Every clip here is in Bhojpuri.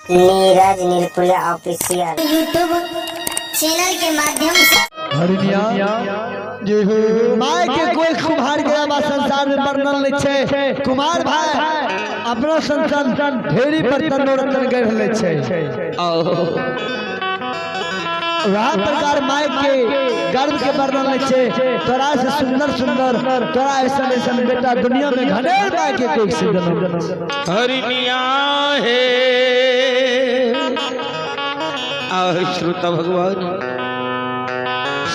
नीरज निर्कुला ऑफिशियल यूट्यूब चैनल के माध्यम से माय के कोई कुम्हार गया बा संसार में वर्णन ले छे। कुमार भाई अपना संतान ढेरी बर्तन रतन कर ले छे। वह प्रकार माय के गर्भ के वर्णन ले छे। तोरा से सुंदर सुंदर तोरा ऐसा ऐसा बेटा दुनिया में घने माय के कोई से जन्म हरिनिया है श्रोता भगवान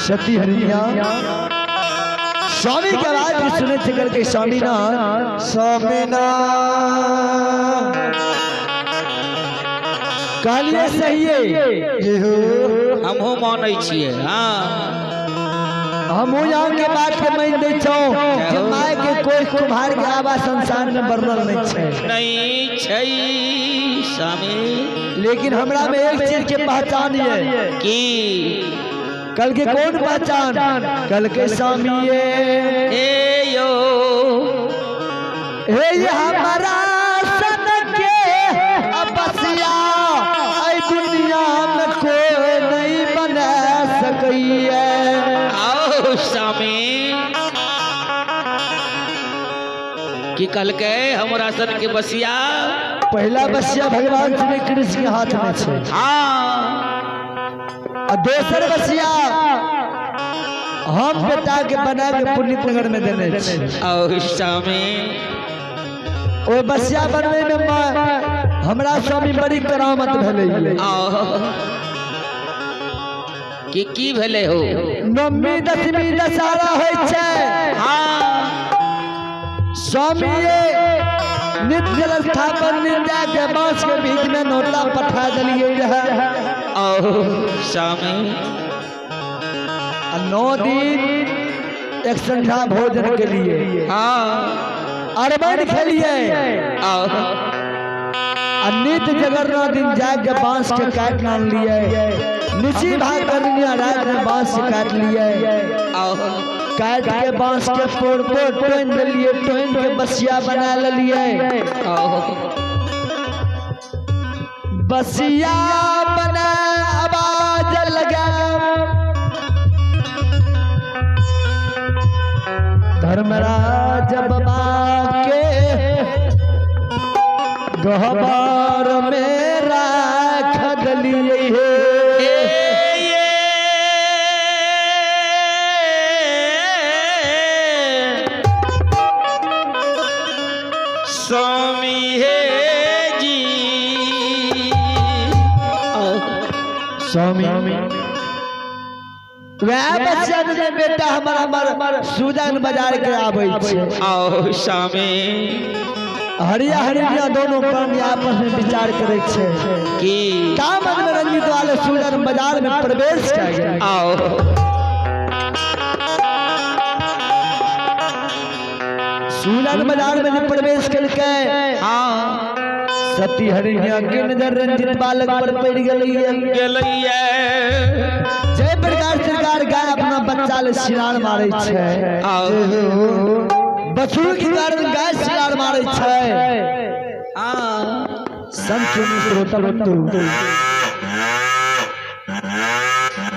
सती हरिया स्वामी के आवाज भी सुने थे करके स्वामी ना कहलिए सही है हमहू मानै छियै। हाँ हम यहाँ के बात के मान दे छौ जे माय के कोई कुम्हार के आवाज संसार में वर्णन नहीं छै। नहीं छै स्वामी, लेकिन हमरा में एक चीज के पहचान है कि कल के कौन पहचान कल के स्वामी ए यो हे ये हमारा सन के बसिया ऐ दुनिया में कोई नहीं बना सकैया। आओ स्वामी कि कल के हमरा सन के बसिया पहला बसिया भगवान श्री कृष्ण के हाथ में छे। हाँ और दोसर बसिया हम बेटा के बना के पुनीत नगर में देने छे। आओ स्वामी ओ बसिया बनवे में हमरा स्वामी बड़ी करामत भेलै। की भेले हो? नवमी दशमी दशहरा होय छै। हाँ स्वामी नित्य स्थापन निंदा के बांस के बीच में नोटा पठा दिलिए रहे। स्वामी 9 दिन एक संध्या भोजन के लिए हाँ अरबन खेलिए। नित्य जगरना दिन जाके बांस के काट लान लिए। निची भाग करनिया रात में बांस से काट लिए। काट के बांस के पोड़ टोन दिलिए। टोन के बसिया बना लिए। बसिया बना आवाज लगा धर्मराज बाबा के गहबार में राख दिलिए। स्वामी है जी स्वामी वह बच्चा ने बेटा हमारा सुजन बाजार के आबै छै। आओ स्वामी हरिया हरिया दोनों प्राणी आपस में विचार करे छे कि कामन में रंजित वाले सुजन बाजार में प्रवेश कर गए। आओ सुजन बाजार में जब प्रवेश करके हाँ सती हरिया के नजर रंजित बालक पर पड़ गेलैया। जय प्रकार सरकार गाय अपना बच्चा ले सिरार मारे छे। बछरू के कारण गाय सिरार मारे छे। संचुनी श्रोतवंतु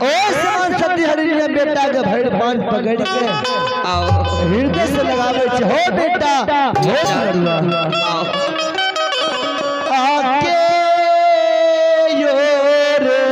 ओ समान सती हरिया बेटा के भैर बांध पकड़ के हृदय से लगावे छे। हो बेटा हो नरुआ आके यो रे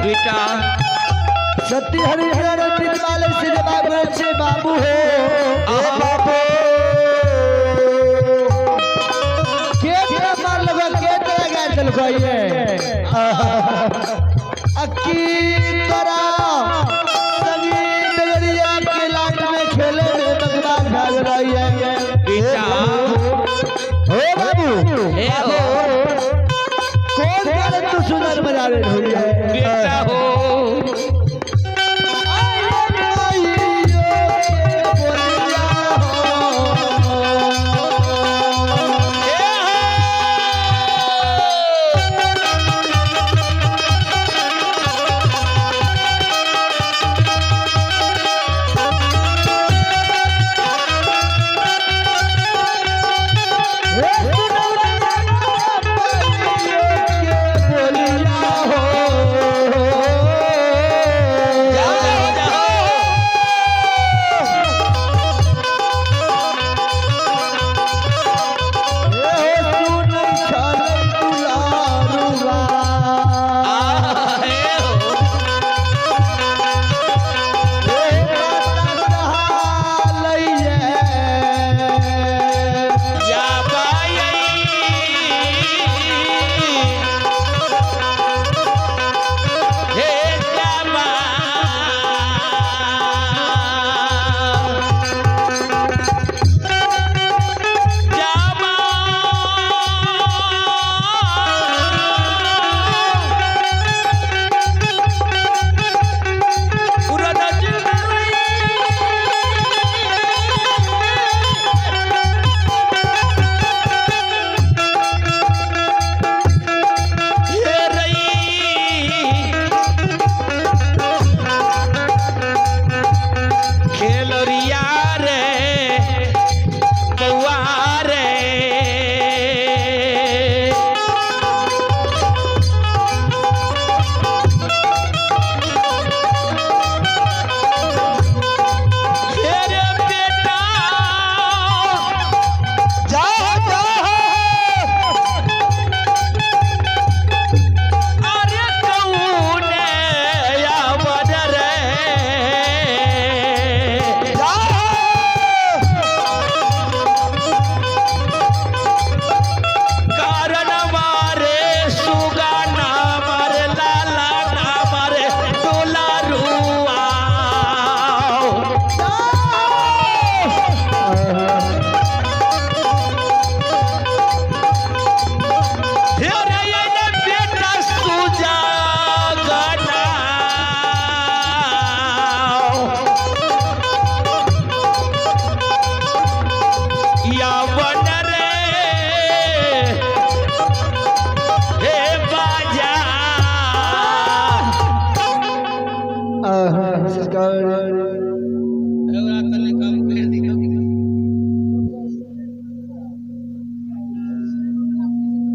बेटा सती हरिहर रंजित वाले से बाबू हो के मार लगा के तेरा गया चल कोई है अक्की तरह संगीत नगरिया के लाट में खेले में बगदाद भाग रही है बेटा हो बाबू ए हो कौन करे तू सुंदर बजा रही है बेटा हो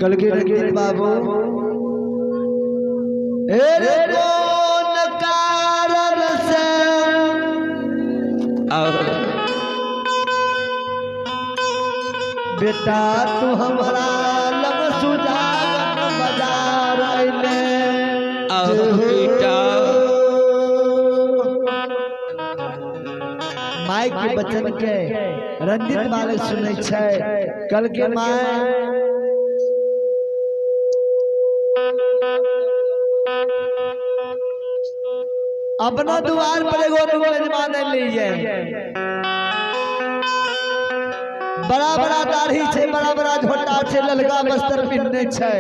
कल के रंजीत बाबू रे कौन कारण से बेटा तू हमारा लग सुजान बाजार अइले बेटा माई के बचन के रंजित बालक सुनै छै कल के माई अपना द्वार पर एगो मेजबान लिए बड़ा बड़ा दाढ़ी छे बड़ा बड़ा झोटा छे ललका बस्तर पिन्हने छे